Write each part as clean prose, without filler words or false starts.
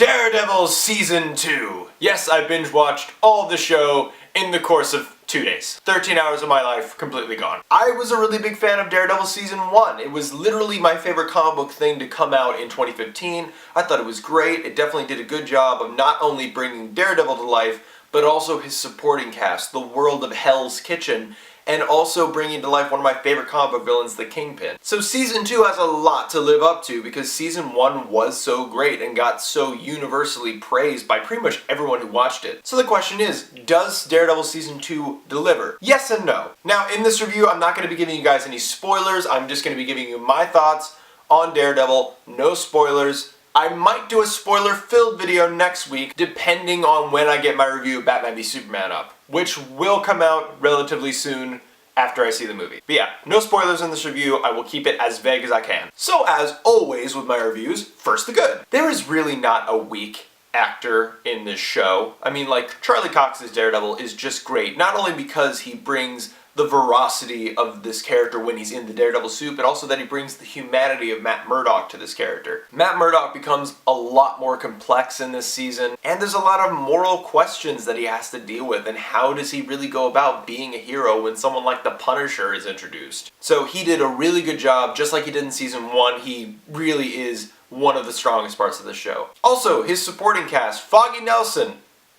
Daredevil Season 2. Yes, I binge watched all of the show in the course of 2 days. 13 hours of my life completely gone. I was a really big fan of Daredevil Season 1. It was literally my favorite comic book thing to come out in 2015. I thought it was great. It definitely did a good job of not only bringing Daredevil to life, but also his supporting cast, the world of Hell's Kitchen, and also bringing to life one of my favorite comic book villains, the Kingpin. So Season 2 has a lot to live up to because Season 1 was so great and got so universally praised by pretty much everyone who watched it. So the question is, does Daredevil Season 2 deliver? Yes and no. Now in this review, I'm not going to be giving you guys any spoilers. I'm just going to be giving you my thoughts on Daredevil. No spoilers. I might do a spoiler-filled video next week, depending on when I get my review of Batman v Superman up, which will come out relatively soon after I see the movie. But yeah, no spoilers in this review. I will keep it as vague as I can. So as always with my reviews, first the good. There is really not a weak actor in this show. I mean, like, Charlie Cox's Daredevil is just great, not only because he brings the veracity of this character when he's in the Daredevil suit, but also that he brings the humanity of Matt Murdock to this character. Matt Murdock becomes a lot more complex in this season, and there's a lot of moral questions that he has to deal with, and how does he really go about being a hero when someone like the Punisher is introduced? So he did a really good job, just like he did in Season 1. He really is one of the strongest parts of the show. Also, his supporting cast, Foggy Nelson.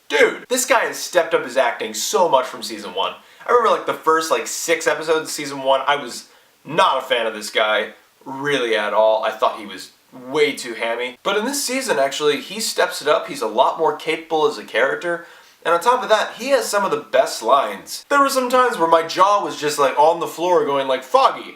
Dude, this guy has stepped up his acting so much from Season 1. I remember like the first 6 episodes of Season 1, I was not a fan of this guy, really at all. I thought he was way too hammy. But in this season, actually, he steps it up. He's a lot more capable as a character. And on top of that, he has some of the best lines. There were some times where my jaw was just on the floor going Foggy,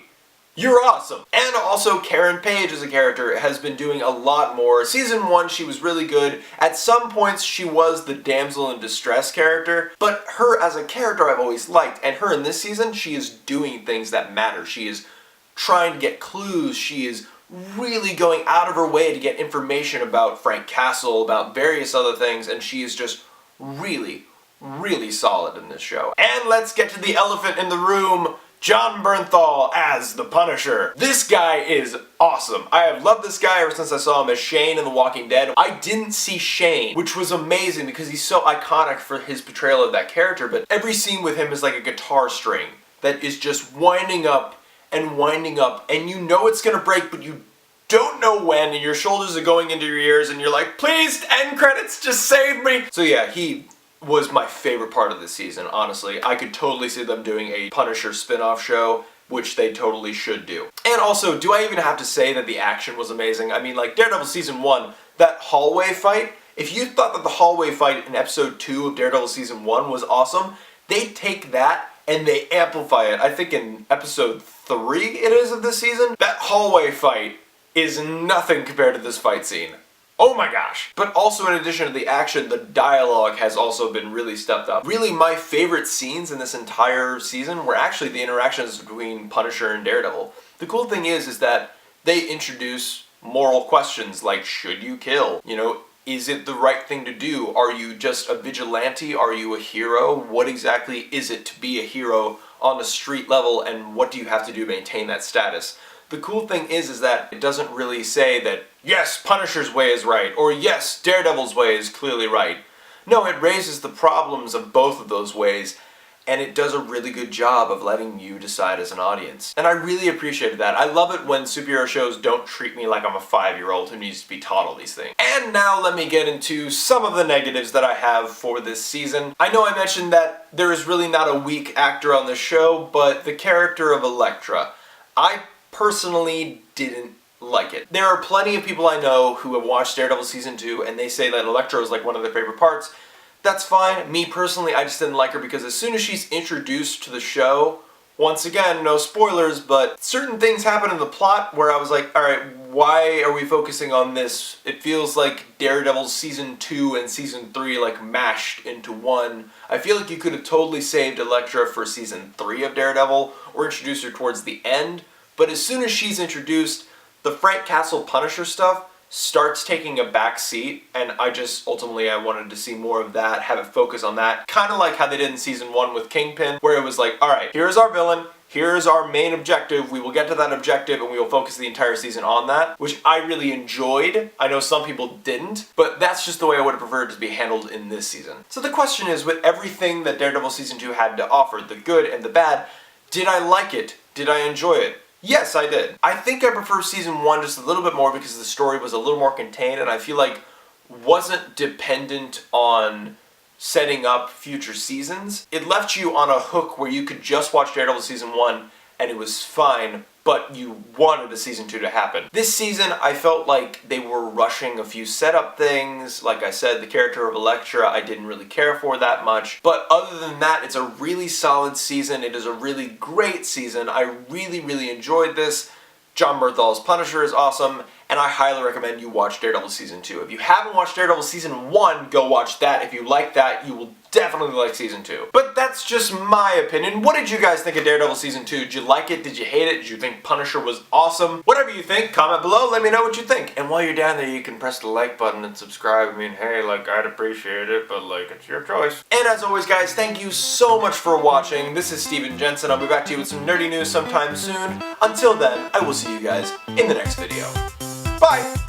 you're awesome. And also Karen Page as a character has been doing a lot more. Season 1, she was really good. At some points, she was the damsel in distress character, but her as a character I've always liked. And her in this season, she is doing things that matter. She is trying to get clues. She is really going out of her way to get information about Frank Castle, about various other things, and she is just really, really solid in this show. And let's get to the elephant in the room. Jon Bernthal as the Punisher. This guy is awesome. I have loved this guy ever since I saw him as Shane in The Walking Dead. I didn't see Shane, which was amazing because he's so iconic for his portrayal of that character, but every scene with him is like a guitar string that is just winding up, and you know it's gonna break, but you don't know when, and your shoulders are going into your ears, and you're like, please, end credits, just save me! So yeah, he was my favorite part of the season, honestly. I could totally see them doing a Punisher spin-off show, which they totally should do. And also, do I even have to say that the action was amazing? I mean, Daredevil Season 1, that hallway fight, if you thought that the hallway fight in Episode 2 of Daredevil Season 1 was awesome, they take that and they amplify it. I think in Episode 3 it is of this season. That hallway fight is nothing compared to this fight scene. Oh my gosh! But also in addition to the action, the dialogue has also been really stepped up. Really, my favorite scenes in this entire season were actually the interactions between Punisher and Daredevil. The cool thing is that they introduce moral questions like, should you kill? You know, is it the right thing to do? Are you just a vigilante? Are you a hero? What exactly is it to be a hero on a street level, and what do you have to do to maintain that status? The cool thing is that it doesn't really say that, yes, Punisher's way is right, or yes, Daredevil's way is clearly right. No, it raises the problems of both of those ways, and it does a really good job of letting you decide as an audience. And I really appreciated that. I love it when superhero shows don't treat me like I'm a 5-year-old who needs to be taught all these things. And now let me get into some of the negatives that I have for this season. I know I mentioned that there is really not a weak actor on the show, but the character of Elektra, I personally didn't like it. There are plenty of people I know who have watched Daredevil Season 2 and they say that Elektra is one of their favorite parts. That's fine. Me personally, I just didn't like her because as soon as she's introduced to the show, once again, no spoilers, but certain things happen in the plot where I was like, alright, why are we focusing on this? It feels like Daredevil Season 2 and Season 3 mashed into one. I feel like you could have totally saved Elektra for Season 3 of Daredevil or introduced her towards the end. But as soon as she's introduced, the Frank Castle Punisher stuff starts taking a back seat, and I wanted to see more of that, have it focus on that. Kind of like how they did in Season 1 with Kingpin, where it was alright, here's our villain, here's our main objective, we will get to that objective and we will focus the entire season on that, which I really enjoyed. I know some people didn't, but that's just the way I would have preferred it to be handled in this season. So the question is, with everything that Daredevil Season 2 had to offer, the good and the bad, did I like it? Did I enjoy it? Yes, I did. I think I prefer Season 1 just a little bit more because the story was a little more contained and I feel like wasn't dependent on setting up future seasons. It left you on a hook where you could just watch Daredevil Season 1 and it was fine, but you wanted a Season 2 to happen. This season, I felt like they were rushing a few setup things. Like I said, the character of Elektra I didn't really care for that much. But other than that, it's a really solid season. It is a really great season. I really, really enjoyed this. Jon Bernthal's Punisher is awesome, and I highly recommend you watch Daredevil Season 2. If you haven't watched Daredevil Season 1, go watch that. If you like that, you will definitely like Season 2. But that's just my opinion. What did you guys think of Daredevil Season 2? Did you like it? Did you hate it? Did you think Punisher was awesome? Whatever you think, comment below, let me know what you think. And while you're down there, you can press the like button and subscribe. I mean, hey, like, I'd appreciate it, but like, it's your choice. And as always, guys, thank you so much for watching. This is Steven Jensen. I'll be back to you with some nerdy news sometime soon. Until then, I will see you guys in the next video. Bye!